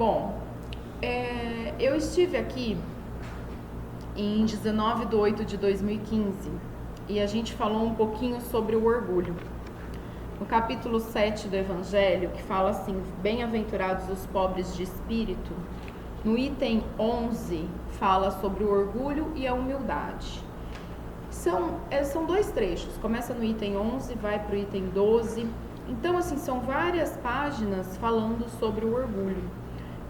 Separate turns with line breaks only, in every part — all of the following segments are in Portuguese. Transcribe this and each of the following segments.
Bom, eu estive aqui em 19/8/2015 e a gente falou um pouquinho sobre o orgulho. No capítulo 7 do Evangelho, que fala assim, bem-aventurados os pobres de espírito, no item 11 fala sobre o orgulho e a humildade. São dois trechos, começa no item 11, vai para o item 12. Então, assim, são várias páginas falando sobre o orgulho.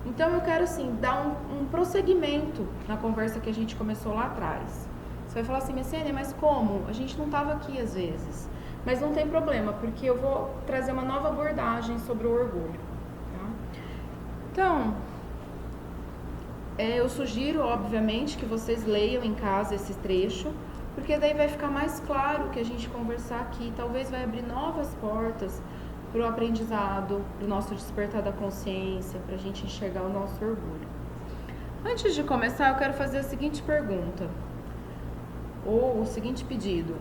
Então, eu quero, assim, dar um prosseguimento na conversa que a gente começou lá atrás. Você vai falar assim, Messênia, mas como? A gente não estava aqui às vezes. Mas não tem problema, porque eu vou trazer uma nova abordagem sobre o orgulho. Tá? Então, eu sugiro, obviamente, que vocês leiam em casa esse trecho, porque daí vai ficar mais claro o que a gente conversar aqui. Talvez vai abrir novas portas para o aprendizado, para o nosso despertar da consciência, para a gente enxergar o nosso orgulho. Antes de começar, eu quero fazer a seguinte pergunta, ou o seguinte pedido.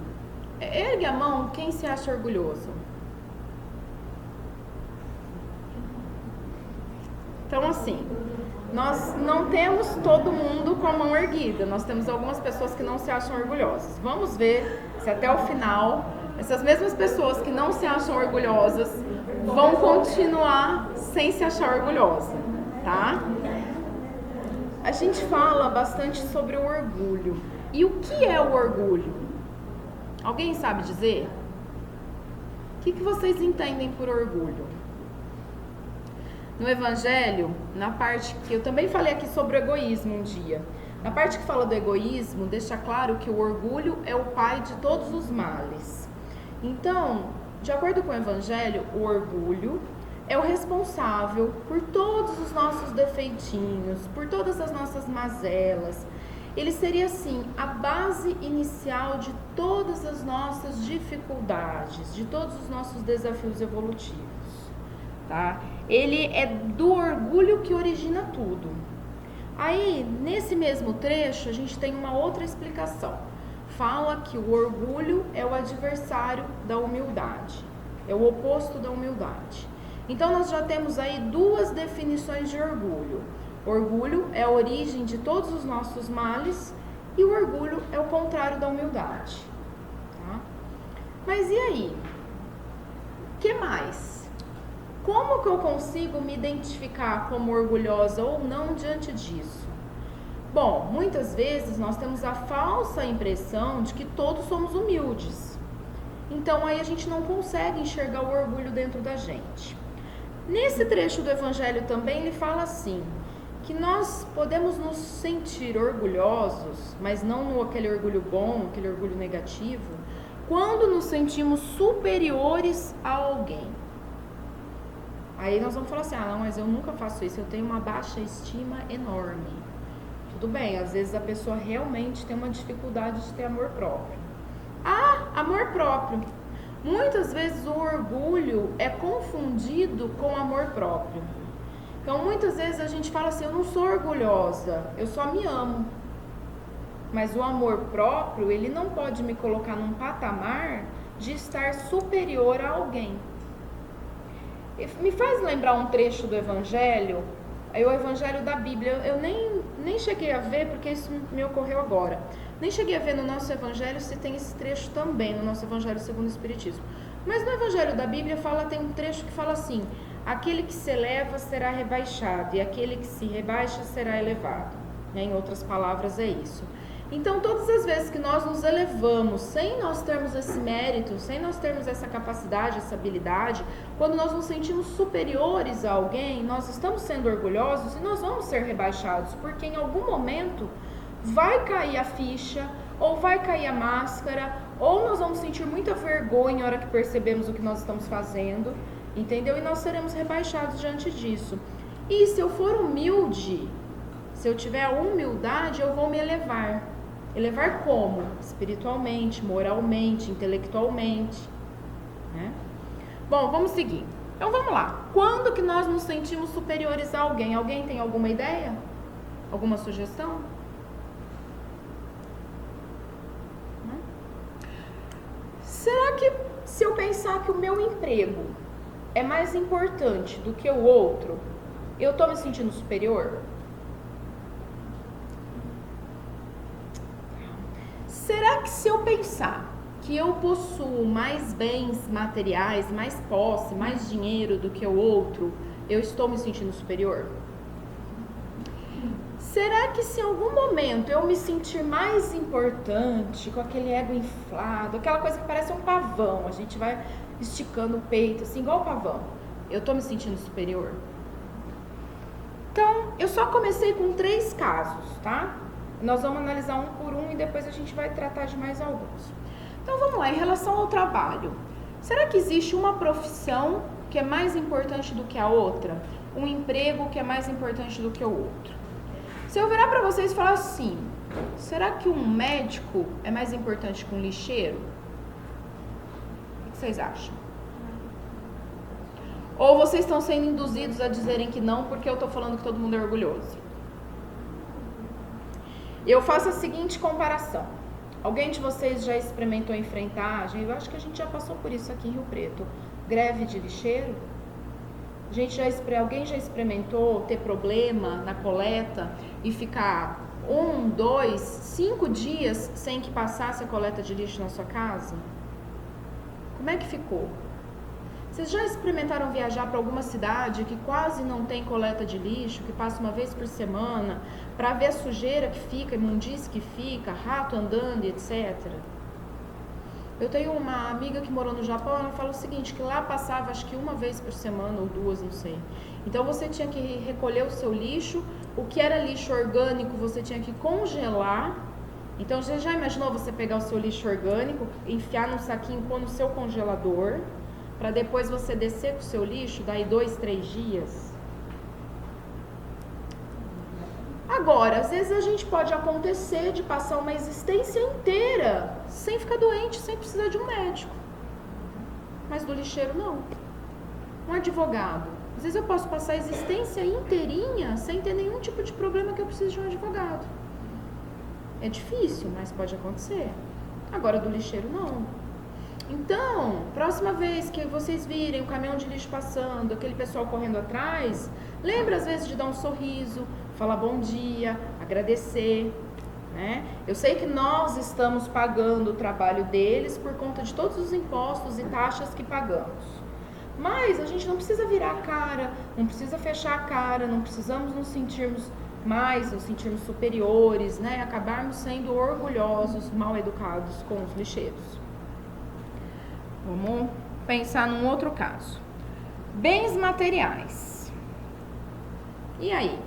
Ergue a mão quem se acha orgulhoso. Então, assim, nós não temos todo mundo com a mão erguida. Nós temos algumas pessoas que não se acham orgulhosas. Vamos ver se até o final, essas mesmas pessoas que não se acham orgulhosas vão continuar sem se achar orgulhosa, tá? A gente fala bastante sobre o orgulho. E o que é o orgulho? Alguém sabe dizer? O que vocês entendem por orgulho? No Evangelho, na parte que eu também falei aqui sobre o egoísmo um dia, na parte que fala do egoísmo, deixa claro que o orgulho é o pai de todos os males. Então, de acordo com o Evangelho, o orgulho é o responsável por todos os nossos defeitinhos, por todas as nossas mazelas. Ele seria, assim, a base inicial de todas as nossas dificuldades, de todos os nossos desafios evolutivos, tá? Ele é do orgulho que origina tudo. Aí, nesse mesmo trecho, a gente tem uma outra explicação. Fala que o orgulho é o adversário da humildade, é o oposto da humildade. Então, nós já temos aí duas definições de orgulho. Orgulho é a origem de todos os nossos males e o orgulho é o contrário da humildade. Tá? Mas e aí? O que mais? Como que eu consigo me identificar como orgulhosa ou não diante disso? Bom, muitas vezes nós temos a falsa impressão de que todos somos humildes. Então aí a gente não consegue enxergar o orgulho dentro da gente. Nesse trecho do Evangelho também ele fala assim, que nós podemos nos sentir orgulhosos, mas não aquele orgulho bom, aquele orgulho negativo, quando nos sentimos superiores a alguém. Aí nós vamos falar assim, não, mas eu nunca faço isso, eu tenho uma baixa estima enorme. Tudo bem, às vezes a pessoa realmente tem uma dificuldade de ter amor próprio. Amor próprio. Muitas vezes o orgulho é confundido com amor próprio. Então, muitas vezes a gente fala assim, eu não sou orgulhosa, eu só me amo. Mas o amor próprio, ele não pode me colocar num patamar de estar superior a alguém. Me faz lembrar um trecho do Evangelho, o Evangelho da Bíblia. Eu nem cheguei a ver, porque isso me ocorreu agora. Nem cheguei a ver no nosso Evangelho se tem esse trecho também, no nosso Evangelho segundo o Espiritismo. Mas no Evangelho da Bíblia tem um trecho que fala assim, aquele que se eleva será rebaixado, e aquele que se rebaixa será elevado. Em outras palavras, é isso. Então, todas as vezes que nós nos elevamos, sem nós termos esse mérito, sem nós termos essa capacidade, essa habilidade, quando nós nos sentimos superiores a alguém, nós estamos sendo orgulhosos e nós vamos ser rebaixados, porque em algum momento vai cair a ficha, ou vai cair a máscara, ou nós vamos sentir muita vergonha na hora que percebemos o que nós estamos fazendo, entendeu? E nós seremos rebaixados diante disso. E se eu for humilde, se eu tiver a humildade, eu vou me elevar. Elevar como? Espiritualmente, moralmente, intelectualmente, né? Bom, vamos seguir. Então vamos lá. Quando que nós nos sentimos superiores a alguém? Alguém tem alguma ideia? Alguma sugestão? Será que se eu pensar que o meu emprego é mais importante do que o outro, eu tô me sentindo superior? Será que se eu pensar que eu possuo mais bens materiais, mais posse, mais dinheiro do que o outro, eu estou me sentindo superior? Será que se em algum momento eu me sentir mais importante, com aquele ego inflado, aquela coisa que parece um pavão, a gente vai esticando o peito, assim, igual o pavão, eu tô me sentindo superior? Então, eu só comecei com 3 casos, tá? Nós vamos analisar um por um e depois a gente vai tratar de mais alguns. Então, vamos lá, em relação ao trabalho. Será que existe uma profissão que é mais importante do que a outra? Um emprego que é mais importante do que o outro? Se eu virar para vocês e falar assim, será que um médico é mais importante que um lixeiro? O que vocês acham? Ou vocês estão sendo induzidos a dizerem que não porque eu estou falando que todo mundo é orgulhoso? Eu faço a seguinte comparação. Alguém de vocês já experimentou enfrentar, eu acho que a gente já passou por isso aqui em Rio Preto, greve de lixeiro? Alguém já experimentou ter problema na coleta e ficar 1, 2, 5 dias sem que passasse a coleta de lixo na sua casa? Como é que ficou? Vocês já experimentaram viajar para alguma cidade que quase não tem coleta de lixo, que passa uma vez por semana, para ver a sujeira que fica, imundície que fica, rato andando, etc? Eu tenho uma amiga que morou no Japão, ela fala o seguinte, que lá passava acho que uma vez por semana ou 2, não sei. Então você tinha que recolher o seu lixo, o que era lixo orgânico você tinha que congelar. Então você já imaginou você pegar o seu lixo orgânico, enfiar num saquinho, pôr no seu congelador, para depois você descer com o seu lixo, daí 2, 3 dias? Agora, às vezes a gente pode acontecer de passar uma existência inteira sem ficar doente, sem precisar de um médico. Mas do lixeiro não. Um advogado. Às vezes eu posso passar a existência inteirinha sem ter nenhum tipo de problema que eu preciso de um advogado. É difícil, mas pode acontecer. Agora do lixeiro não. Então, próxima vez que vocês virem o caminhão de lixo passando, aquele pessoal correndo atrás, lembra às vezes de dar um sorriso, falar bom dia, agradecer, né? Eu sei que nós estamos pagando o trabalho deles por conta de todos os impostos e taxas que pagamos. Mas a gente não precisa virar a cara, não precisa fechar a cara, não precisamos nos sentirmos nos sentirmos superiores, né? Acabarmos sendo orgulhosos, mal educados com os lixeiros. Vamos pensar num outro caso. Bens materiais. E aí?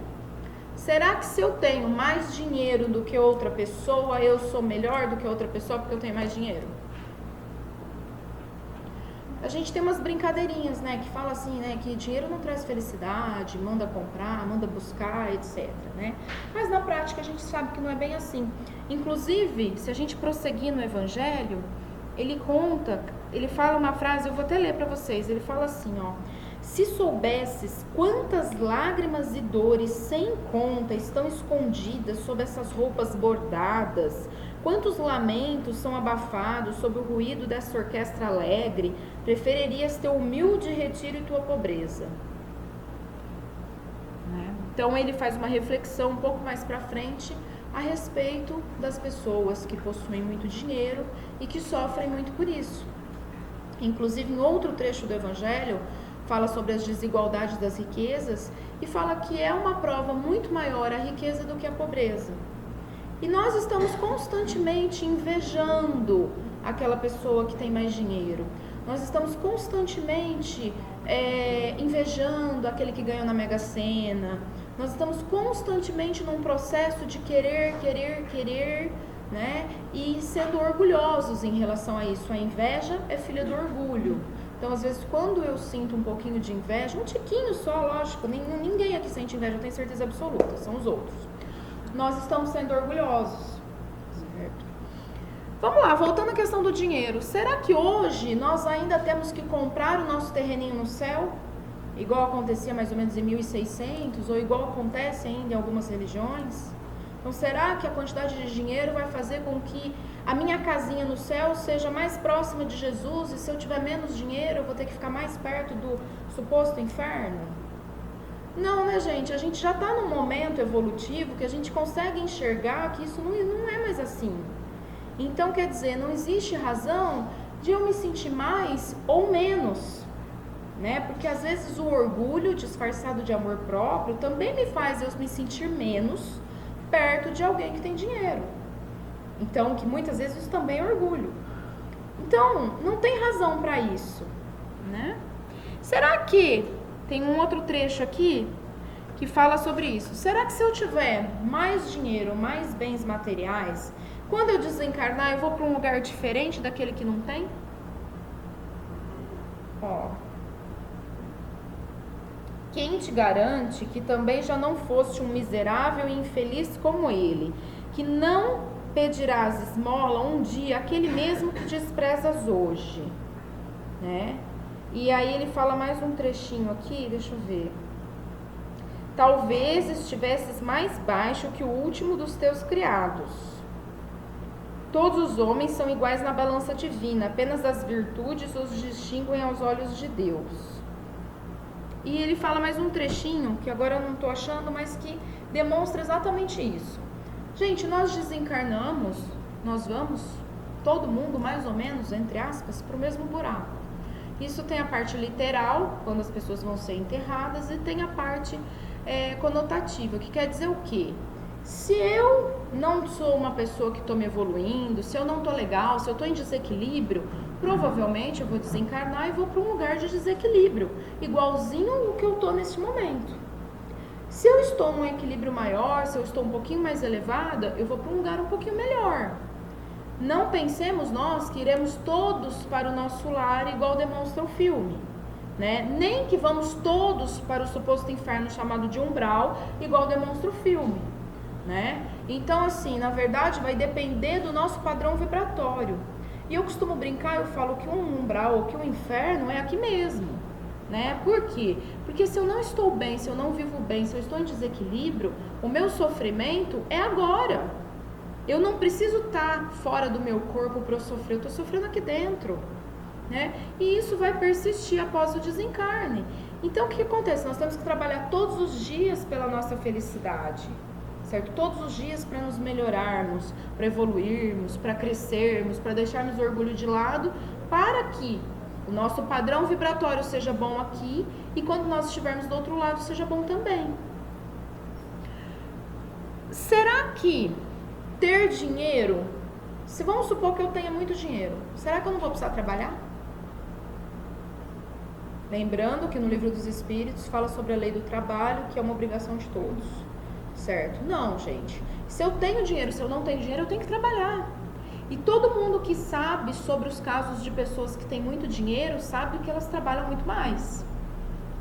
Será que se eu tenho mais dinheiro do que outra pessoa, eu sou melhor do que outra pessoa porque eu tenho mais dinheiro? A gente tem umas brincadeirinhas, né, que fala assim, né, que dinheiro não traz felicidade, manda comprar, manda buscar, etc, né? Mas na prática a gente sabe que não é bem assim. Inclusive, se a gente prosseguir no Evangelho, ele fala uma frase, eu vou até ler para vocês, ele fala assim, ó: se soubesses quantas lágrimas e dores sem conta estão escondidas sob essas roupas bordadas, quantos lamentos são abafados sob o ruído dessa orquestra alegre, preferirias teu humilde retiro e tua pobreza. Então ele faz uma reflexão um pouco mais para frente a respeito das pessoas que possuem muito dinheiro e que sofrem muito por isso. Inclusive, em outro trecho do Evangelho, fala sobre as desigualdades das riquezas e fala que é uma prova muito maior a riqueza do que a pobreza. E nós estamos constantemente invejando aquela pessoa que tem mais dinheiro. Nós estamos constantemente invejando aquele que ganhou na Mega Sena. Nós estamos constantemente num processo de querer, né? E sendo orgulhosos em relação a isso. A inveja é filha do orgulho. Então, às vezes, quando eu sinto um pouquinho de inveja, um tiquinho só, lógico, ninguém aqui sente inveja, eu tenho certeza absoluta, são os outros. Nós estamos sendo orgulhosos, certo? Vamos lá, voltando à questão do dinheiro. Será que hoje nós ainda temos que comprar o nosso terreninho no céu? Igual acontecia mais ou menos em 1600, ou igual acontece ainda em algumas religiões? Então, será que a quantidade de dinheiro vai fazer com que a minha casinha no céu seja mais próxima de Jesus? E se eu tiver menos dinheiro, eu vou ter que ficar mais perto do suposto inferno? Não, né, gente? A gente já está num momento evolutivo que a gente consegue enxergar que isso não é mais assim. Então, quer dizer, não existe razão de eu me sentir mais ou menos, né? Porque às vezes o orgulho disfarçado de amor próprio também me faz eu me sentir menos perto de alguém que tem dinheiro. Então, que muitas vezes isso também é orgulho. Então, não tem razão para isso, né? Será que tem um outro trecho aqui que fala sobre isso? Será que se eu tiver mais dinheiro, mais bens materiais, quando eu desencarnar, eu vou para um lugar diferente daquele que não tem? Ó. Quem te garante que também já não foste um miserável e infeliz como ele, que não pedirás esmola um dia aquele mesmo que desprezas hoje, né? E aí ele fala mais um trechinho aqui, deixa eu ver. Talvez estivesses mais baixo que o último dos teus criados. Todos os homens são iguais na balança divina, apenas as virtudes os distinguem aos olhos de Deus. E ele fala mais um trechinho, que agora eu não estou achando, mas que demonstra exatamente isso. Gente, nós desencarnamos, nós vamos, todo mundo mais ou menos, entre aspas, para o mesmo buraco. Isso tem a parte literal, quando as pessoas vão ser enterradas, e tem a parte conotativa, que quer dizer o quê? Se eu não sou uma pessoa que estou me evoluindo, se eu não estou legal, se eu estou em desequilíbrio, provavelmente eu vou desencarnar e vou para um lugar de desequilíbrio, igualzinho o que eu estou nesse momento. Se eu estou num equilíbrio maior, se eu estou um pouquinho mais elevada, eu vou para um lugar um pouquinho melhor. Não pensemos nós que iremos todos para o nosso lar, igual demonstra o filme, né? Nem que vamos todos para o suposto inferno chamado de umbral, igual demonstra o filme, né? Então, assim, na verdade, vai depender do nosso padrão vibratório. E eu costumo brincar, eu falo que um umbral ou que um inferno é aqui mesmo, né? Por quê? Porque se eu não estou bem, se eu não vivo bem, se eu estou em desequilíbrio, o meu sofrimento é agora. Eu não preciso estar fora do meu corpo para eu sofrer, eu estou sofrendo aqui dentro, né? E isso vai persistir após o desencarne. Então, o que acontece? Nós temos que trabalhar todos os dias pela nossa felicidade, certo? Todos os dias para nos melhorarmos, para evoluirmos, para crescermos, para deixarmos o orgulho de lado, para que o nosso padrão vibratório seja bom aqui e quando nós estivermos do outro lado seja bom também. Será que ter dinheiro, se vamos supor que eu tenha muito dinheiro, será que eu não vou precisar trabalhar? Lembrando que no Livro dos Espíritos fala sobre a lei do trabalho, que é uma obrigação de todos, certo? Não, gente. Se eu tenho dinheiro, se eu não tenho dinheiro, eu tenho que trabalhar. E todo mundo que sabe sobre os casos de pessoas que têm muito dinheiro, sabe que elas trabalham muito mais,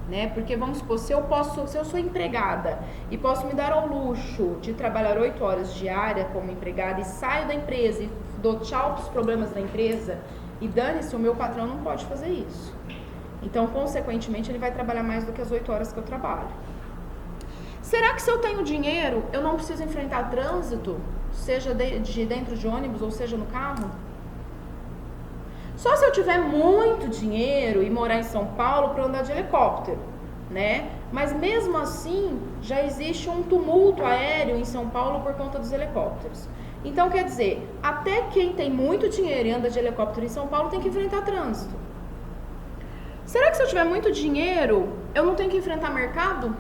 né? Porque vamos supor, se eu sou empregada e posso me dar ao luxo de trabalhar 8 horas diária como empregada e saio da empresa e dou tchau para os problemas da empresa e dane-se, o meu patrão não pode fazer isso. Então, consequentemente, ele vai trabalhar mais do que as 8 horas que eu trabalho. Será que se eu tenho dinheiro, eu não preciso enfrentar trânsito, seja de dentro de ônibus ou seja no carro? Só se eu tiver muito dinheiro e morar em São Paulo para andar de helicóptero, né? Mas mesmo assim, já existe um tumulto aéreo em São Paulo por conta dos helicópteros. Então, quer dizer, até quem tem muito dinheiro e anda de helicóptero em São Paulo tem que enfrentar trânsito. Será que se eu tiver muito dinheiro, eu não tenho que enfrentar mercado?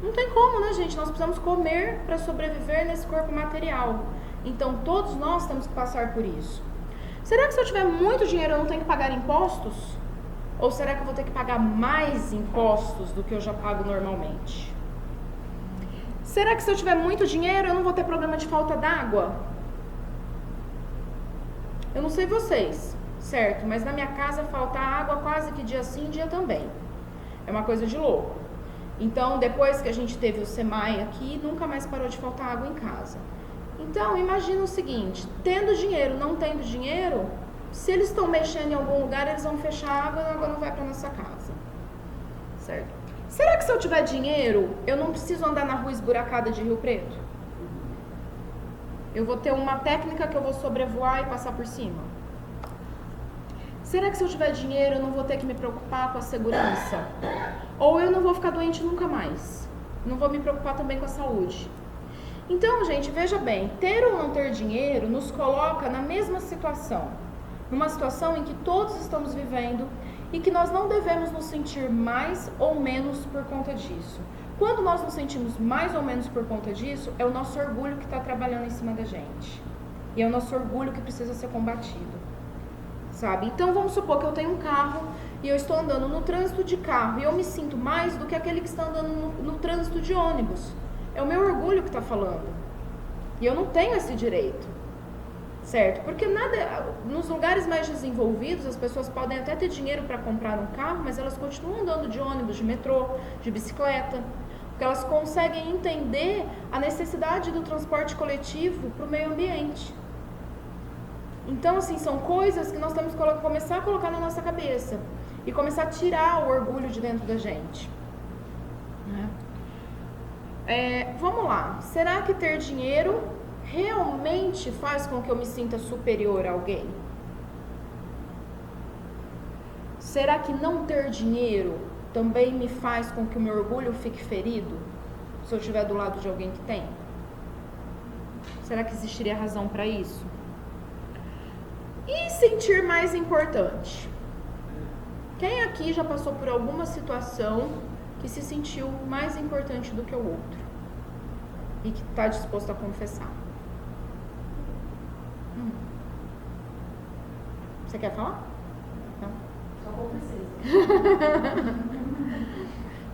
Não tem como, né, gente? Nós precisamos comer para sobreviver nesse corpo material. Então, todos nós temos que passar por isso. Será que se eu tiver muito dinheiro, eu não tenho que pagar impostos? Ou será que eu vou ter que pagar mais impostos do que eu já pago normalmente? Será que se eu tiver muito dinheiro, eu não vou ter problema de falta d'água? Eu não sei vocês, certo? Mas na minha casa falta água quase que dia sim, dia também. É uma coisa de louco. Então, depois que a gente teve o SEMAI aqui, nunca mais parou de faltar água em casa. Então, imagina o seguinte, tendo dinheiro, não tendo dinheiro, se eles estão mexendo em algum lugar, eles vão fechar a água não vai para nossa casa, certo? Será que se eu tiver dinheiro, eu não preciso andar na rua esburacada de Rio Preto? Eu vou ter uma técnica que eu vou sobrevoar e passar por cima? Será que se eu tiver dinheiro eu não vou ter que me preocupar com a segurança? Ou eu não vou ficar doente nunca mais? Não vou me preocupar também com a saúde? Então, gente, veja bem, ter ou não ter dinheiro nos coloca na mesma situação. Numa situação em que todos estamos vivendo e que nós não devemos nos sentir mais ou menos por conta disso. Quando nós nos sentimos mais ou menos por conta disso, é o nosso orgulho que está trabalhando em cima da gente. E é o nosso orgulho que precisa ser combatido. Sabe? Então, vamos supor que eu tenho um carro e eu estou andando no trânsito de carro e eu me sinto mais do que aquele que está andando no trânsito de ônibus. É o meu orgulho que está falando. E eu não tenho esse direito. Certo? Porque nos lugares mais desenvolvidos, as pessoas podem até ter dinheiro para comprar um carro, mas elas continuam andando de ônibus, de metrô, de bicicleta. Porque elas conseguem entender a necessidade do transporte coletivo para o meio ambiente. Então, assim, são coisas que nós temos que começar a colocar na nossa cabeça. E começar a tirar o orgulho de dentro da gente. Vamos lá. Será que ter dinheiro realmente faz com que eu me sinta superior a alguém? Será que não ter dinheiro também me faz com que o meu orgulho fique ferido? Se eu estiver do lado de alguém que tem? Será que existiria razão para isso? E sentir mais importante? Quem aqui já passou por alguma situação que se sentiu mais importante do que o outro? E que está disposto a confessar? Você quer falar? Não?
Só confessei.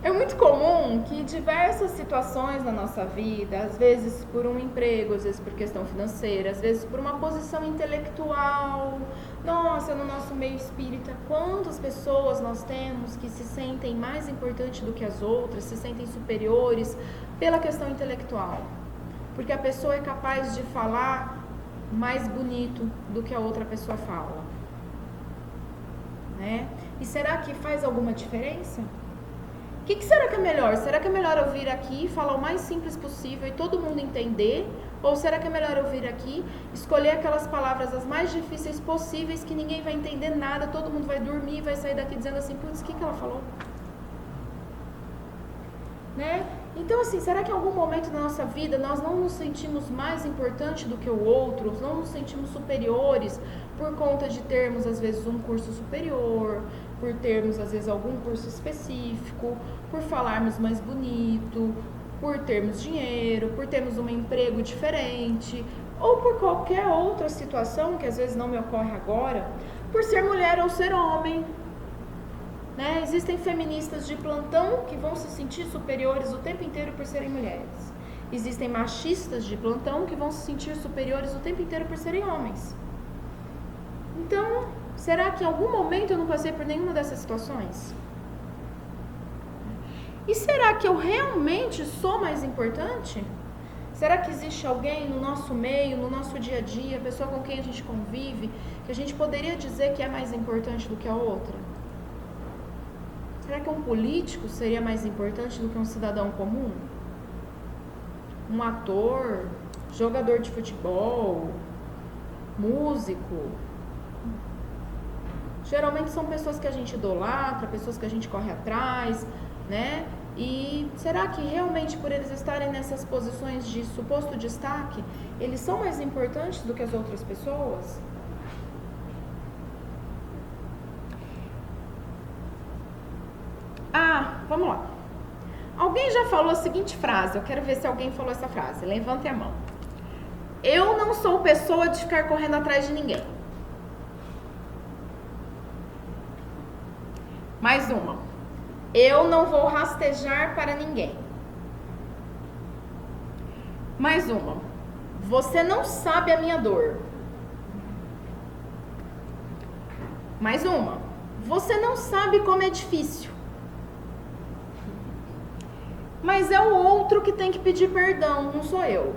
É muito comum que diversas situações na nossa vida, às vezes por um emprego, às vezes por questão financeira, às vezes por uma posição intelectual, nossa, no nosso meio espírita, quantas pessoas nós temos que se sentem mais importantes do que as outras, se sentem superiores pela questão intelectual, porque a pessoa é capaz de falar mais bonito do que a outra pessoa fala, né? E será que faz alguma diferença? O que será que é melhor? Será que é melhor eu vir aqui e falar o mais simples possível e todo mundo entender? Ou será que é melhor eu vir aqui, escolher aquelas palavras as mais difíceis possíveis que ninguém vai entender nada, todo mundo vai dormir e vai sair daqui dizendo assim, putz, o que ela falou? Né? Então, assim, será que em algum momento da nossa vida nós não nos sentimos mais importantes do que o outro? Não nos sentimos superiores por conta de termos, às vezes, um curso superior, por termos, às vezes, algum curso específico, por falarmos mais bonito, por termos dinheiro, por termos um emprego diferente, ou por qualquer outra situação que às vezes não me ocorre agora, por ser mulher ou ser homem. Né? Existem feministas de plantão que vão se sentir superiores o tempo inteiro por serem mulheres. Existem machistas de plantão que vão se sentir superiores o tempo inteiro por serem homens. Então, será que em algum momento eu não passei por nenhuma dessas situações? E será que eu realmente sou mais importante? Será que existe alguém no nosso meio, no nosso dia a dia, a pessoa com quem a gente convive, que a gente poderia dizer que é mais importante do que a outra? Será que um político seria mais importante do que um cidadão comum? Um ator, jogador de futebol, músico? Geralmente são pessoas que a gente idolatra, pessoas que a gente corre atrás, né? E será que realmente por eles estarem nessas posições de suposto destaque, eles são mais importantes do que as outras pessoas? Vamos lá. Alguém já falou a seguinte frase, eu quero ver se alguém falou essa frase, levante a mão. Eu não sou pessoa de ficar correndo atrás de ninguém. Mais uma. Eu não vou rastejar para ninguém. Mais uma. Você não sabe a minha dor. Mais uma. Você não sabe como é difícil. Mas é o outro que tem que pedir perdão, não sou eu.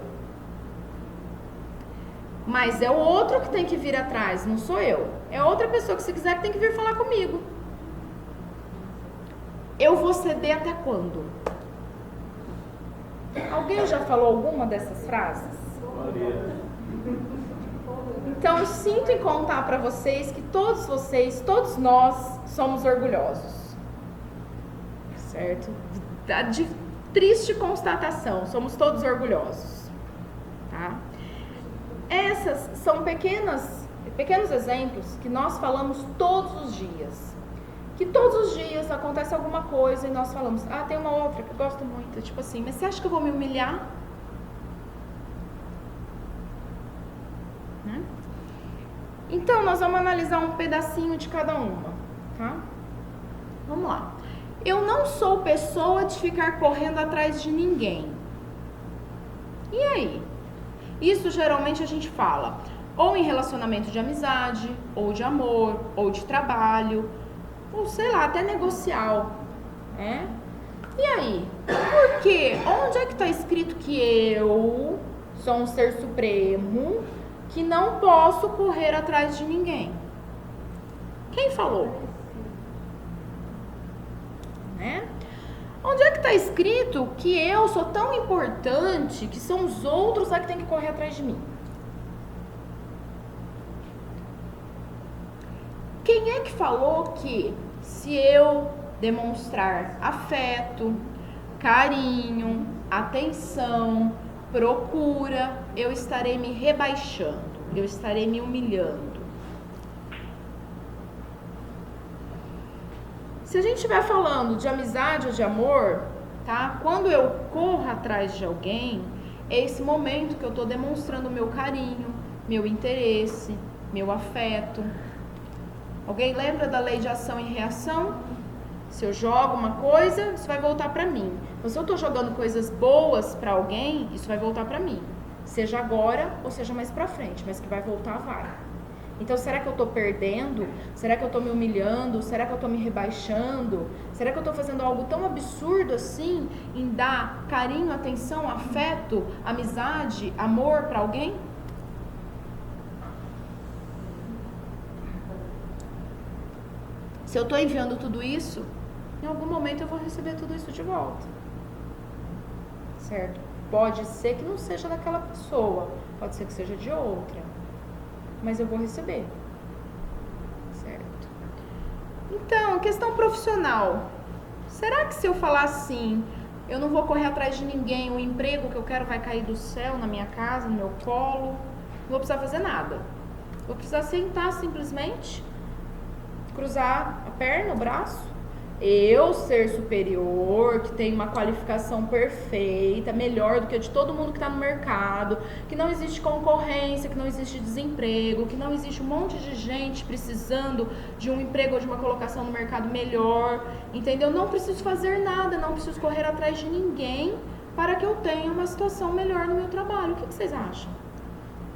Mas é o outro que tem que vir atrás, não sou eu. É outra pessoa que se quiser que tem que vir falar comigo. Eu vou ceder até quando? Alguém já falou alguma dessas frases? Então eu sinto em contar para vocês que todos vocês, todos nós somos orgulhosos. Certo? De triste constatação, somos todos orgulhosos. Tá? Essas são pequenos exemplos que nós falamos todos os dias. Que todos os dias acontece alguma coisa e nós falamos, tem uma outra que eu gosto muito, tipo assim, mas você acha que eu vou me humilhar? Né? Então, nós vamos analisar um pedacinho de cada uma, tá? Vamos lá. Eu não sou pessoa de ficar correndo atrás de ninguém. E aí? Isso geralmente a gente fala ou em relacionamento de amizade, ou de amor, ou de trabalho, ou sei lá, até negocial, né? E aí? Por quê? Onde é que está escrito que eu sou um ser supremo que não posso correr atrás de ninguém? Quem falou? Né? Onde é que está escrito que eu sou tão importante que são os outros lá que tem que correr atrás de mim? Quem é que falou que se eu demonstrar afeto, carinho, atenção, procura, eu estarei me rebaixando, eu estarei me humilhando? Se a gente estiver falando de amizade ou de amor, tá? Quando eu corro atrás de alguém, é esse momento que eu estou demonstrando meu carinho, meu interesse, meu afeto. Alguém lembra da lei de ação e reação? Se eu jogo uma coisa, isso vai voltar para mim. Então, se eu estou jogando coisas boas para alguém, isso vai voltar para mim. Seja agora ou seja mais para frente, mas que vai voltar, vai. Então, será que eu estou perdendo? Será que eu estou me humilhando? Será que eu estou me rebaixando? Será que eu estou fazendo algo tão absurdo assim em dar carinho, atenção, afeto, amizade, amor para alguém? Se eu estou enviando tudo isso, em algum momento eu vou receber tudo isso de volta. Certo? Pode ser que não seja daquela pessoa, pode ser que seja de outra, mas eu vou receber. Certo? Então, questão profissional. Será que se eu falar assim, eu não vou correr atrás de ninguém, o emprego que eu quero vai cair do céu na minha casa, no meu colo, não vou precisar fazer nada. Vou precisar sentar simplesmente, cruzar a perna, o braço, eu ser superior, que tem uma qualificação perfeita, melhor do que a de todo mundo que está no mercado, que não existe concorrência, que não existe desemprego, que não existe um monte de gente precisando de um emprego ou de uma colocação no mercado melhor, entendeu? Não preciso fazer nada, não preciso correr atrás de ninguém para que eu tenha uma situação melhor no meu trabalho. O que vocês acham?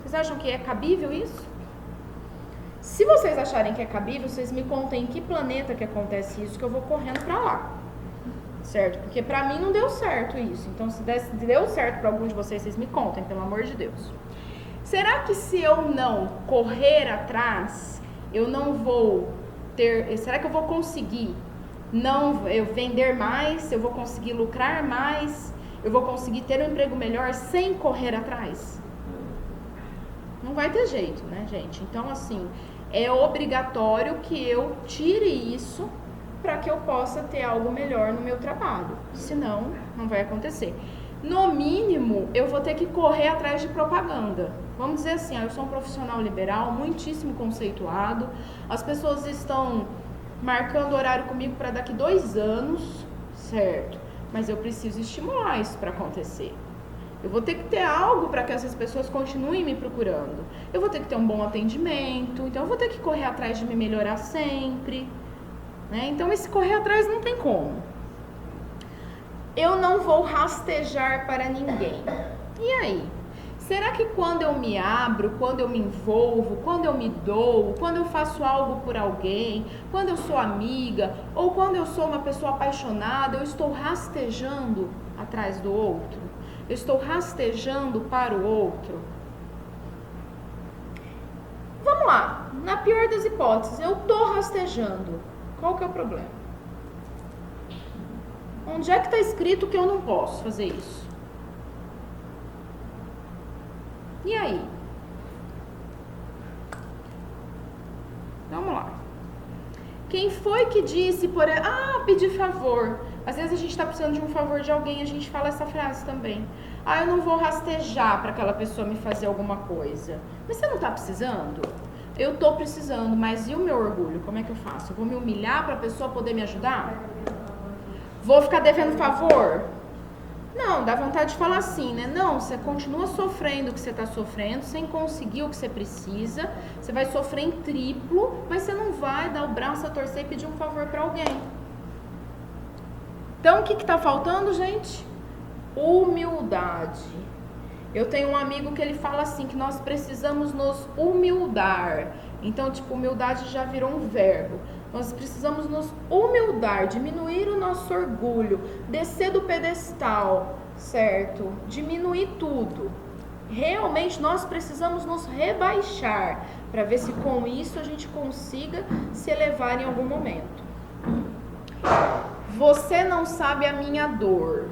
Vocês acham que é cabível isso? Se vocês acharem que é cabível, vocês me contem em que planeta que acontece isso, que eu vou correndo pra lá. Certo? Porque pra mim não deu certo isso. Então, se deu certo pra algum de vocês, vocês me contem, pelo amor de Deus. Será que se eu não correr atrás, eu não vou ter... Será que eu vou conseguir eu vender mais? Eu vou conseguir lucrar mais? Eu vou conseguir ter um emprego melhor sem correr atrás? Não vai ter jeito, né, gente? Então, assim... É obrigatório que eu tire isso para que eu possa ter algo melhor no meu trabalho. Senão, não vai acontecer. No mínimo, eu vou ter que correr atrás de propaganda. Vamos dizer assim, eu sou um profissional liberal, muitíssimo conceituado. As pessoas estão marcando horário comigo para daqui 2 anos, certo? Mas eu preciso estimular isso para acontecer. Eu vou ter que ter algo para que essas pessoas continuem me procurando. Eu vou ter que ter um bom atendimento. Então, eu vou ter que correr atrás de me melhorar sempre. Né? Então, esse correr atrás não tem como. Eu não vou rastejar para ninguém. E aí? Será que quando eu me abro, quando eu me envolvo, quando eu me dou, quando eu faço algo por alguém, quando eu sou amiga, ou quando eu sou uma pessoa apaixonada, eu estou rastejando atrás do outro? Eu estou rastejando para o outro? Vamos lá, na pior das hipóteses, eu estou rastejando. Qual que é o problema? Onde é que está escrito que eu não posso fazer isso? E aí? Vamos lá. Quem foi que disse, pedir favor. Às vezes a gente está precisando de um favor de alguém, a gente fala essa frase também. Eu não vou rastejar para aquela pessoa me fazer alguma coisa. Mas você não está precisando? Eu estou precisando, mas e o meu orgulho? Como é que eu faço? Eu vou me humilhar para a pessoa poder me ajudar? Vou ficar devendo favor? Não, dá vontade de falar assim, né? Não, você continua sofrendo o que você está sofrendo, sem conseguir o que você precisa, você vai sofrer em triplo, mas você não vai dar o braço a torcer e pedir um favor para alguém. Então, o que está faltando, gente? Humildade. Eu tenho um amigo que ele fala assim, que nós precisamos nos humildar. Então, humildade já virou um verbo. Nós precisamos nos humildar, diminuir o nosso orgulho, descer do pedestal, certo? Diminuir tudo. Realmente nós precisamos nos rebaixar para ver se com isso a gente consiga se elevar em algum momento. Você não sabe a minha dor.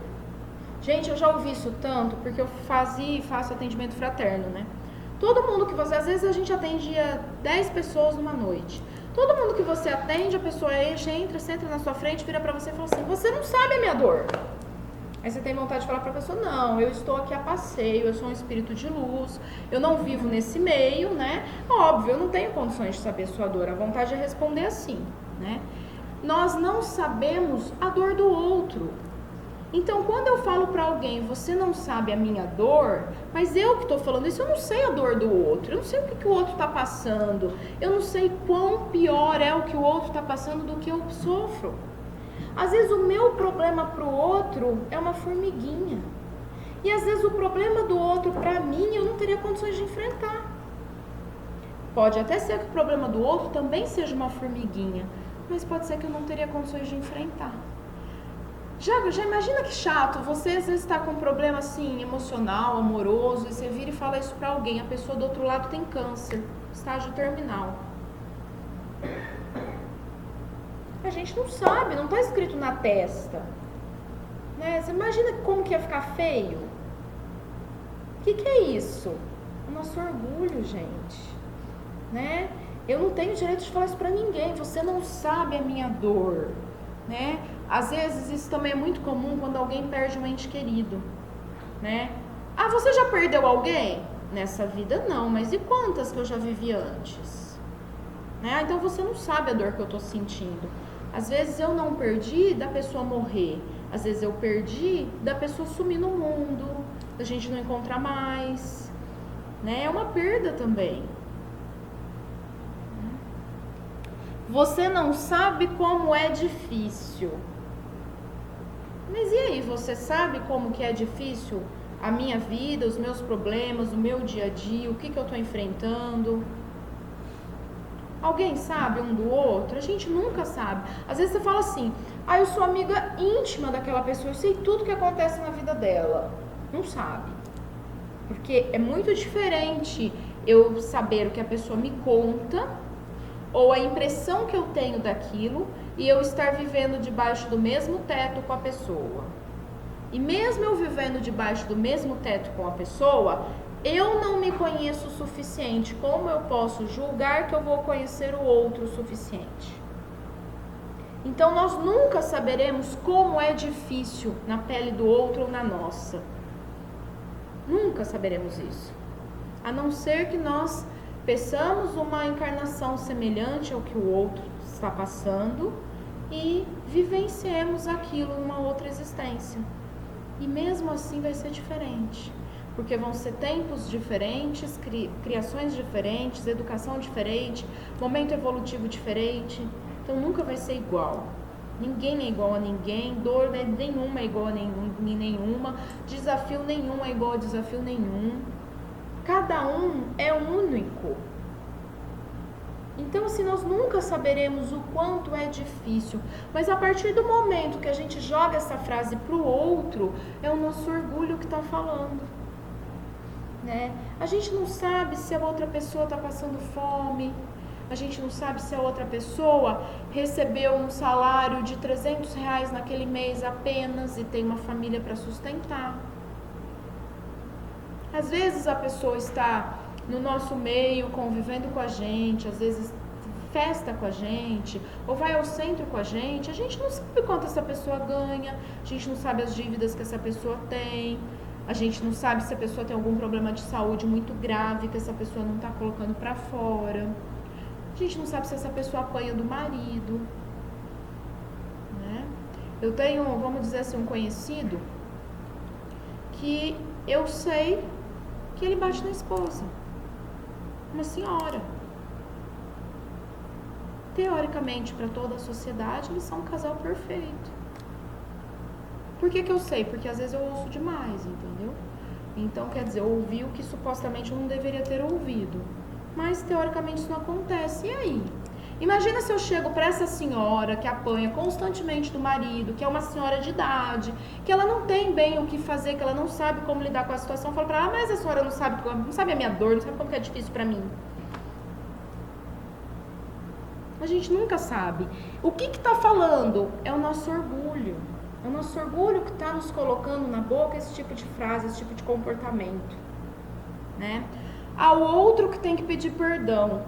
Gente, eu já ouvi isso tanto porque eu faço atendimento fraterno, né? Todo mundo que você... Às vezes a gente atendia 10 pessoas numa noite. Todo mundo que você atende, a pessoa entra, senta na sua frente, vira pra você e fala assim, você não sabe a minha dor. Aí você tem vontade de falar pra pessoa, não, eu estou aqui a passeio, eu sou um espírito de luz, eu não vivo nesse meio, né? Óbvio, eu não tenho condições de saber a sua dor, a vontade é responder assim, né? Nós não sabemos a dor do outro. Então, quando eu falo pra alguém, você não sabe a minha dor, mas eu que tô falando isso, eu não sei a dor do outro, eu não sei o que o outro tá passando, eu não sei quão pior é o que o outro tá passando do que eu sofro. Às vezes o meu problema pro outro é uma formiguinha. E às vezes o problema do outro pra mim, eu não teria condições de enfrentar. Pode até ser que o problema do outro também seja uma formiguinha, mas pode ser que eu não teria condições de enfrentar. Já imagina que chato, você às vezes está com um problema assim, emocional, amoroso, e você vira e fala isso para alguém, a pessoa do outro lado tem câncer, estágio terminal. A gente não sabe, não está escrito na testa. Né? Você imagina como que ia ficar feio? O que é isso? O nosso orgulho, gente. Né? Eu não tenho direito de falar isso para ninguém, você não sabe a minha dor. Né? Às vezes isso também é muito comum quando alguém perde um ente querido, né? Você já perdeu alguém? Nessa vida não, mas e quantas que eu já vivi antes? Né? Então você não sabe a dor que eu tô sentindo. Às vezes eu não perdi da pessoa morrer, às vezes eu perdi da pessoa sumir no mundo, da gente não encontrar mais, né? É uma perda também. Você não sabe como é difícil. Mas e aí, você sabe como que é difícil a minha vida, os meus problemas, o meu dia a dia, o que eu tô enfrentando? Alguém sabe um do outro? A gente nunca sabe. Às vezes você fala assim, eu sou amiga íntima daquela pessoa, eu sei tudo que acontece na vida dela. Não sabe. Porque é muito diferente eu saber o que a pessoa me conta, ou a impressão que eu tenho daquilo, e eu estar vivendo debaixo do mesmo teto com a pessoa. E mesmo eu vivendo debaixo do mesmo teto com a pessoa, eu não me conheço o suficiente. Como eu posso julgar que eu vou conhecer o outro o suficiente? Então nós nunca saberemos como é difícil na pele do outro ou na nossa. Nunca saberemos isso. A não ser que nós peçamos uma encarnação semelhante ao que o outro está passando e vivenciemos aquilo numa outra existência. E mesmo assim vai ser diferente, porque vão ser tempos diferentes, criações diferentes, educação diferente, momento evolutivo diferente, então nunca vai ser igual. Ninguém é igual a ninguém, dor nenhuma é igual a nenhuma, desafio nenhum é igual a desafio nenhum. Cada um é único. Então, assim, nós nunca saberemos o quanto é difícil. Mas a partir do momento que a gente joga essa frase pro outro, é o nosso orgulho que está falando. Né? A gente não sabe se a outra pessoa está passando fome. A gente não sabe se a outra pessoa recebeu um salário de R$300 naquele mês apenas e tem uma família para sustentar. Às vezes a pessoa está no nosso meio, convivendo com a gente, às vezes festa com a gente, ou vai ao centro com a gente não sabe quanto essa pessoa ganha, a gente não sabe as dívidas que essa pessoa tem, a gente não sabe se a pessoa tem algum problema de saúde muito grave que essa pessoa não está colocando para fora, a gente não sabe se essa pessoa apanha do marido, né? Eu tenho, vamos dizer assim, um conhecido que eu sei que ele bate na esposa, uma senhora. Teoricamente, para toda a sociedade, eles são um casal perfeito. Por que eu sei? Porque às vezes eu ouço demais, entendeu? Então, quer dizer, eu ouvi o que supostamente eu não deveria ter ouvido. Mas, teoricamente, isso não acontece. E aí? Imagina se eu chego para essa senhora que apanha constantemente do marido, que é uma senhora de idade, que ela não tem bem o que fazer, que ela não sabe como lidar com a situação. Eu falo para ela, mas a senhora não sabe a minha dor, não sabe como que é difícil para mim. A gente nunca sabe. O que está falando? É o nosso orgulho. É o nosso orgulho que está nos colocando na boca esse tipo de frase, esse tipo de comportamento, né? Ao outro que tem que pedir perdão.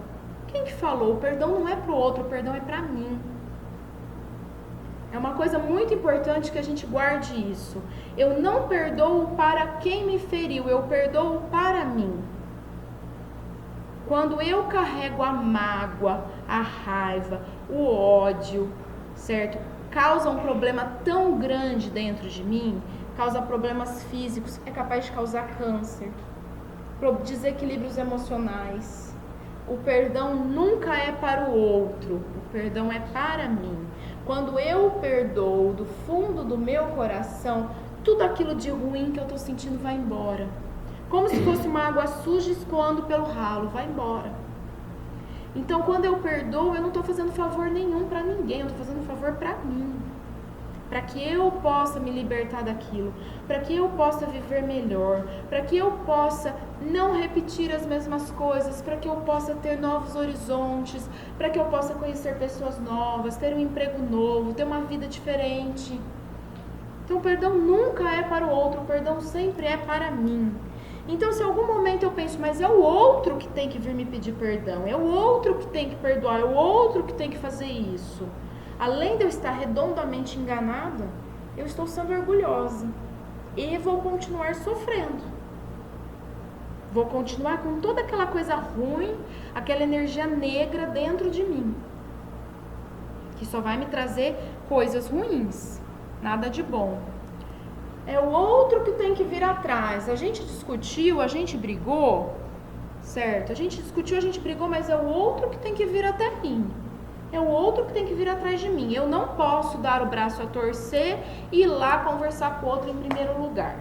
Quem que falou? O perdão não é para o outro, o perdão é para mim. É uma coisa muito importante que a gente guarde isso. Eu não perdoo para quem me feriu, eu perdoo para mim. Quando eu carrego a mágoa, a raiva, o ódio, certo? Causa um problema tão grande dentro de mim, causa problemas físicos, é capaz de causar câncer, desequilíbrios emocionais. O perdão nunca é para o outro, o perdão é para mim. Quando eu perdoo do fundo do meu coração, tudo aquilo de ruim que eu estou sentindo vai embora. Como se fosse uma água suja escoando pelo ralo, vai embora. Então, quando eu perdoo, eu não estou fazendo favor nenhum para ninguém, eu estou fazendo favor para mim. Para que eu possa me libertar daquilo, para que eu possa viver melhor, para que eu possa não repetir as mesmas coisas, para que eu possa ter novos horizontes, para que eu possa conhecer pessoas novas, ter um emprego novo, ter uma vida diferente. Então, o perdão nunca é para o outro, o perdão sempre é para mim. Então, se em algum momento eu penso, mas é o outro que tem que vir me pedir perdão, é o outro que tem que perdoar, é o outro que tem que fazer isso. Além de eu estar redondamente enganada, eu estou sendo orgulhosa e vou continuar sofrendo. Vou continuar com toda aquela coisa ruim, aquela energia negra dentro de mim, que só vai me trazer coisas ruins, nada de bom. É o outro que tem que vir atrás. A gente discutiu, a gente brigou, certo? A gente discutiu, a gente brigou, mas é o outro que tem que vir até mim. É o outro que tem que vir atrás de mim. Eu não posso dar o braço a torcer e ir lá conversar com o outro em primeiro lugar.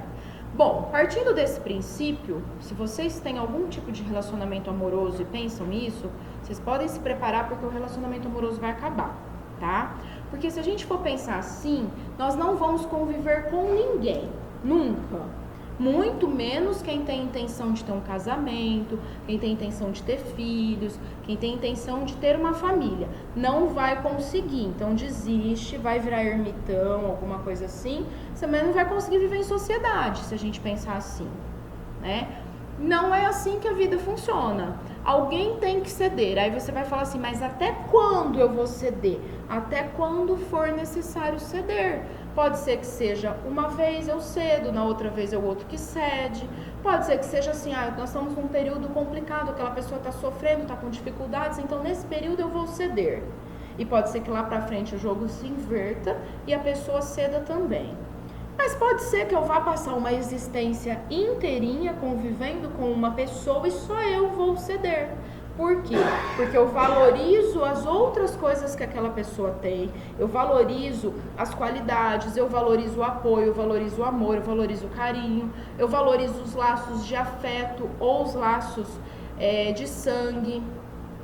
Bom, partindo desse princípio, se vocês têm algum tipo de relacionamento amoroso e pensam nisso, vocês podem se preparar porque o relacionamento amoroso vai acabar, tá? Porque se a gente for pensar assim, nós não vamos conviver com ninguém, nunca. Muito menos quem tem intenção de ter um casamento, quem tem intenção de ter filhos, quem tem intenção de ter uma família. Não vai conseguir, então desiste, vai virar ermitão, alguma coisa assim. Você também não vai conseguir viver em sociedade, se a gente pensar assim, né? Não é assim que a vida funciona. Alguém tem que ceder. Aí você vai falar assim, mas até quando eu vou ceder? Até quando for necessário ceder. Pode ser que seja uma vez eu cedo, na outra vez é o outro que cede. Pode ser que seja assim, nós estamos num período complicado, aquela pessoa está sofrendo, está com dificuldades, então nesse período eu vou ceder. E pode ser que lá pra frente o jogo se inverta e a pessoa ceda também. Mas pode ser que eu vá passar uma existência inteirinha convivendo com uma pessoa e só eu vou ceder. Por quê? Porque eu valorizo as outras coisas que aquela pessoa tem, eu valorizo as qualidades, eu valorizo o apoio, eu valorizo o amor, eu valorizo o carinho, eu valorizo os laços de afeto ou os laços de sangue,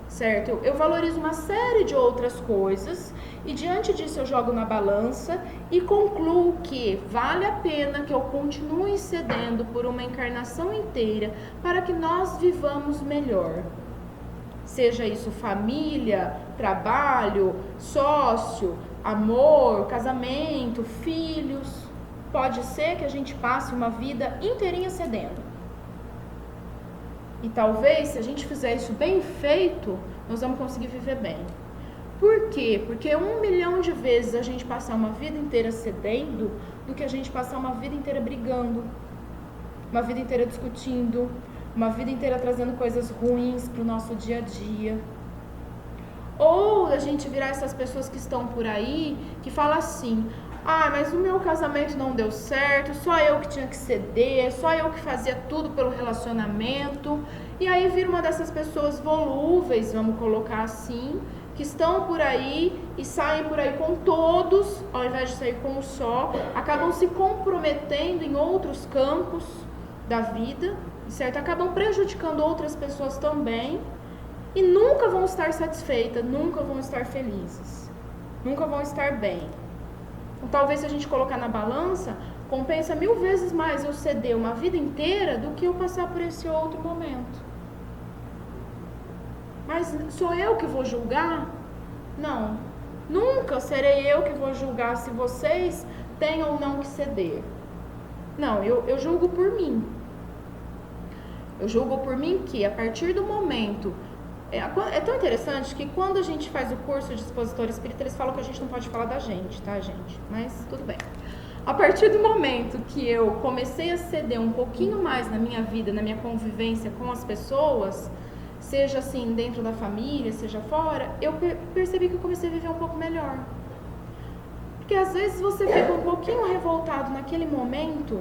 certo? Eu valorizo uma série de outras coisas e diante disso eu jogo na balança e concluo que vale a pena que eu continue cedendo por uma encarnação inteira para que nós vivamos melhor. Seja isso família, trabalho, sócio, amor, casamento, filhos. Pode ser que a gente passe uma vida inteirinha cedendo. E talvez, se a gente fizer isso bem feito, nós vamos conseguir viver bem. Por quê? Porque 1 milhão de vezes a gente passar uma vida inteira cedendo do que a gente passar uma vida inteira brigando, uma vida inteira discutindo, uma vida inteira trazendo coisas ruins para o nosso dia a dia. Ou a gente virar essas pessoas que estão por aí, que falam assim: ah, mas o meu casamento não deu certo, só eu que tinha que ceder, só eu que fazia tudo pelo relacionamento. E aí vira uma dessas pessoas volúveis, vamos colocar assim, que estão por aí e saem por aí com todos, ao invés de sair com um só, acabam se comprometendo em outros campos da vida, certo? Acabam prejudicando outras pessoas também e nunca vão estar satisfeitas, nunca vão estar felizes, nunca vão estar bem. Então, talvez se a gente colocar na balança, compensa 1000 vezes mais eu ceder uma vida inteira do que eu passar por esse outro momento. Mas sou eu que vou julgar? Não. Nunca serei eu que vou julgar se vocês têm ou não que ceder. Não, eu julgo por mim. Eu julgo por mim que a partir do momento... É tão interessante que quando a gente faz o curso de expositor espírita, eles falam que a gente não pode falar da gente, tá, gente? Mas tudo bem. A partir do momento que eu comecei a ceder um pouquinho mais na minha vida, na minha convivência com as pessoas, seja assim dentro da família, seja fora, eu percebi que eu comecei a viver um pouco melhor. Porque às vezes você fica um pouquinho revoltado naquele momento,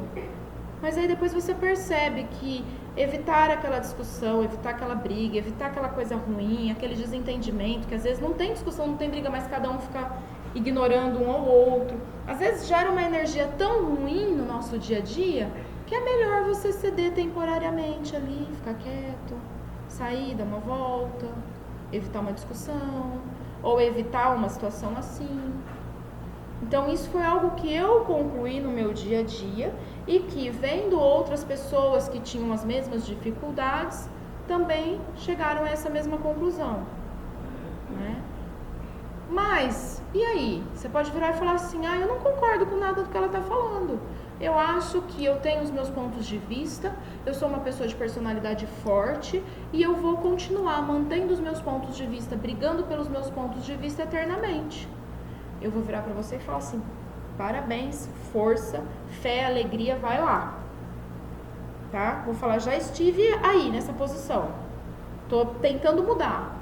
mas aí depois você percebe que evitar aquela discussão, evitar aquela briga, evitar aquela coisa ruim, aquele desentendimento, que às vezes não tem discussão, não tem briga, mas cada um fica ignorando um ao outro. Às vezes gera uma energia tão ruim no nosso dia a dia, que é melhor você ceder temporariamente ali, ficar quieto, sair, dar uma volta, evitar uma discussão, ou evitar uma situação assim. Então isso foi algo que eu concluí no meu dia a dia e que, vendo outras pessoas que tinham as mesmas dificuldades, também chegaram a essa mesma conclusão, né? Mas, e aí? Você pode virar e falar assim: ah, eu não concordo com nada do que ela está falando. Eu acho que eu tenho os meus pontos de vista, eu sou uma pessoa de personalidade forte e eu vou continuar mantendo os meus pontos de vista, brigando pelos meus pontos de vista eternamente. Eu vou virar para você e falar assim: parabéns, força, fé, alegria, vai lá. Tá? Vou falar: já estive aí nessa posição, tô tentando mudar.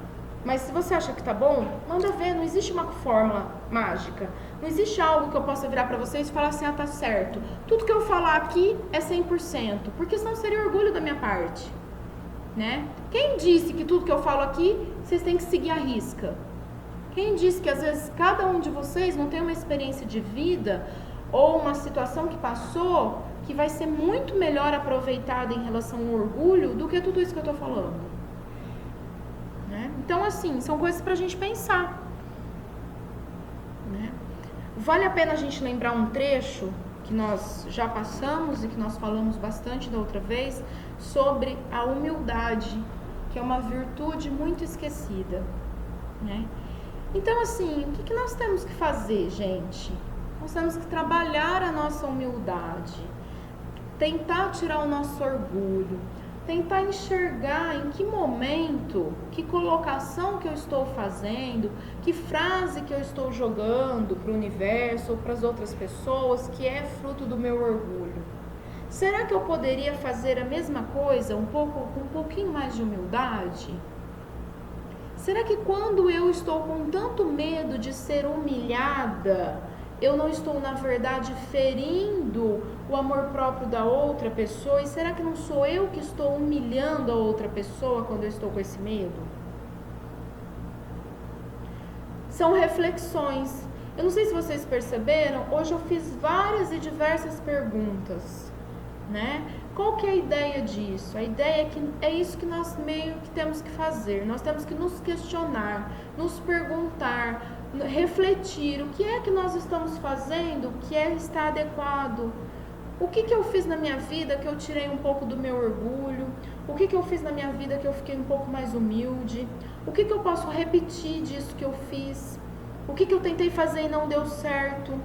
Mas se você acha que tá bom, manda ver, não existe uma fórmula mágica. Não existe algo que eu possa virar pra vocês e falar assim: ah, tá certo. Tudo que eu falar aqui é 100%, porque senão seria orgulho da minha parte, né? Quem disse que tudo que eu falo aqui, vocês têm que seguir à risca? Quem disse que às vezes cada um de vocês não tem uma experiência de vida ou uma situação que passou que vai ser muito melhor aproveitada em relação ao orgulho do que tudo isso que eu tô falando? Né? Então, assim, são coisas pra gente pensar, né? Vale a pena a gente lembrar um trecho que nós já passamos e que nós falamos bastante da outra vez sobre a humildade, que é uma virtude muito esquecida, né? Então, assim, o que nós temos que fazer, gente? Nós temos que trabalhar a nossa humildade, tentar tirar o nosso orgulho, tentar enxergar em que momento, que colocação que eu estou fazendo, que frase que eu estou jogando para o universo ou para as outras pessoas que é fruto do meu orgulho. Será que eu poderia fazer a mesma coisa com um pouquinho mais de humildade? Será que quando eu estou com tanto medo de ser humilhada, eu não estou, na verdade, ferindo o amor próprio da outra pessoa? E será que não sou eu que estou humilhando a outra pessoa quando eu estou com esse medo? São reflexões. Eu não sei se vocês perceberam, hoje eu fiz várias e diversas perguntas, né? Qual que é a ideia disso? A ideia é que é isso que nós meio que temos que fazer. Nós temos que nos questionar, nos perguntar, refletir o que é que nós estamos fazendo que está adequado. O que eu fiz na minha vida que eu tirei um pouco do meu orgulho? O que eu fiz na minha vida que eu fiquei um pouco mais humilde? O que eu posso repetir disso que eu fiz? O que eu tentei fazer e não deu certo?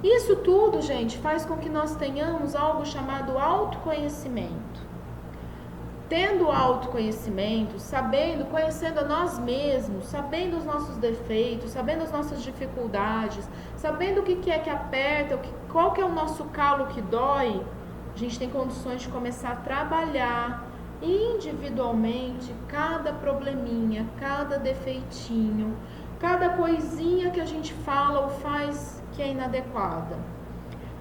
Isso tudo, gente, faz com que nós tenhamos algo chamado autoconhecimento. tendo autoconhecimento, sabendo, conhecendo a nós mesmos, sabendo os nossos defeitos, sabendo as nossas dificuldades, sabendo o que é que aperta, qual que é o nosso calo que dói, a gente tem condições de começar a trabalhar individualmente cada probleminha, cada defeitinho, cada coisinha que a gente fala ou faz que é inadequada.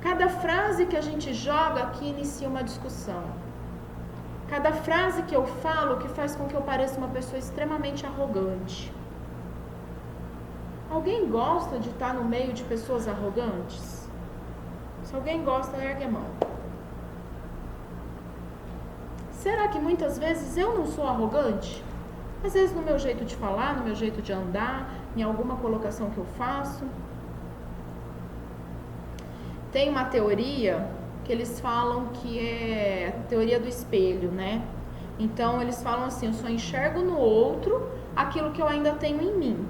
Cada frase que a gente joga aqui inicia uma discussão. Cada frase que eu falo que faz com que eu pareça uma pessoa extremamente arrogante. Alguém gosta de estar no meio de pessoas arrogantes? Se alguém gosta, ergue a mão. Será que muitas vezes eu não sou arrogante? Às vezes no meu jeito de falar, no meu jeito de andar, em alguma colocação que eu faço. Tem uma teoria que eles falam que é a teoria do espelho, né? Então eles falam assim, eu só enxergo no outro aquilo que eu ainda tenho em mim.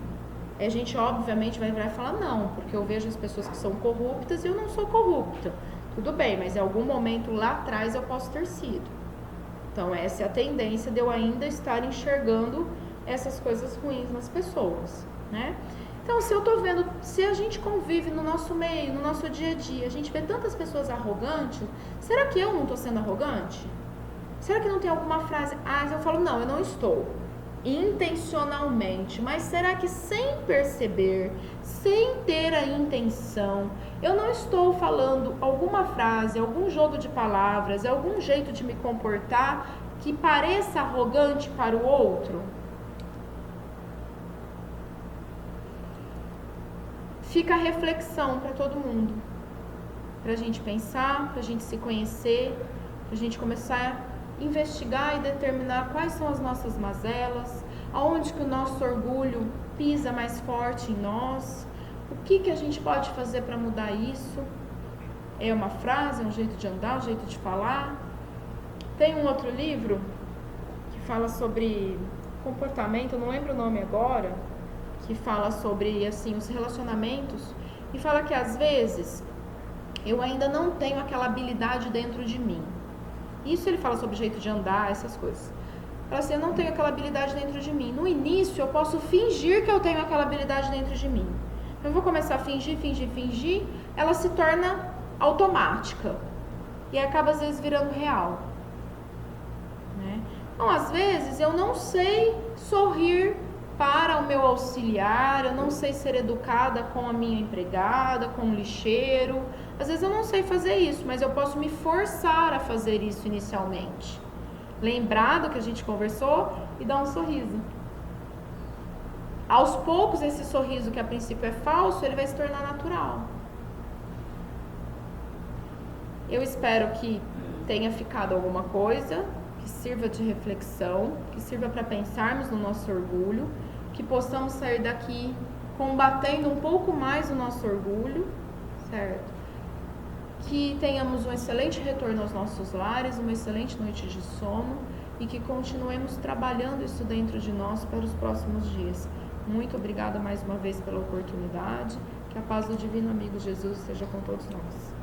A gente obviamente vai virar e falar não, porque eu vejo as pessoas que são corruptas e eu não sou corrupta. Tudo bem, mas em algum momento lá atrás eu posso ter sido. Então essa é a tendência de eu ainda estar enxergando essas coisas ruins nas pessoas, né? Então, se eu tô vendo, se a gente convive no nosso meio, no nosso dia a dia, a gente vê tantas pessoas arrogantes, será que eu não tô sendo arrogante? Será que não tem alguma frase? Eu falo, não, eu não estou. Intencionalmente. Mas será que sem perceber, sem ter a intenção, eu não estou falando alguma frase, algum jogo de palavras, algum jeito de me comportar que pareça arrogante para o outro? Fica a reflexão para todo mundo, para a gente pensar, para a gente se conhecer, para a gente começar a investigar e determinar quais são as nossas mazelas, aonde que o nosso orgulho pisa mais forte em nós, o que a gente pode fazer para mudar isso. É uma frase, é um jeito de andar, um jeito de falar. Tem um outro livro que fala sobre comportamento, eu não lembro o nome agora, que fala sobre assim, os relacionamentos, e fala que às vezes eu ainda não tenho aquela habilidade dentro de mim. Isso ele fala sobre jeito de andar, essas coisas. Fala assim, eu não tenho aquela habilidade dentro de mim. No início eu posso fingir que eu tenho aquela habilidade dentro de mim. Eu vou começar a fingir, ela se torna automática e acaba às vezes virando real, né? Então às vezes eu não sei sorrir para o meu auxiliar, eu não sei ser educada com a minha empregada, com o lixeiro. Às vezes eu não sei fazer isso, mas eu posso me forçar a fazer isso inicialmente. Lembrar do que a gente conversou e dar um sorriso. Aos poucos, esse sorriso que a princípio é falso, ele vai se tornar natural. Eu espero que tenha ficado alguma coisa, que sirva de reflexão, que sirva para pensarmos no nosso orgulho, que possamos sair daqui combatendo um pouco mais o nosso orgulho, certo? Que tenhamos um excelente retorno aos nossos lares, uma excelente noite de sono e que continuemos trabalhando isso dentro de nós para os próximos dias. Muito obrigada mais uma vez pela oportunidade. Que a paz do Divino Amigo Jesus esteja com todos nós.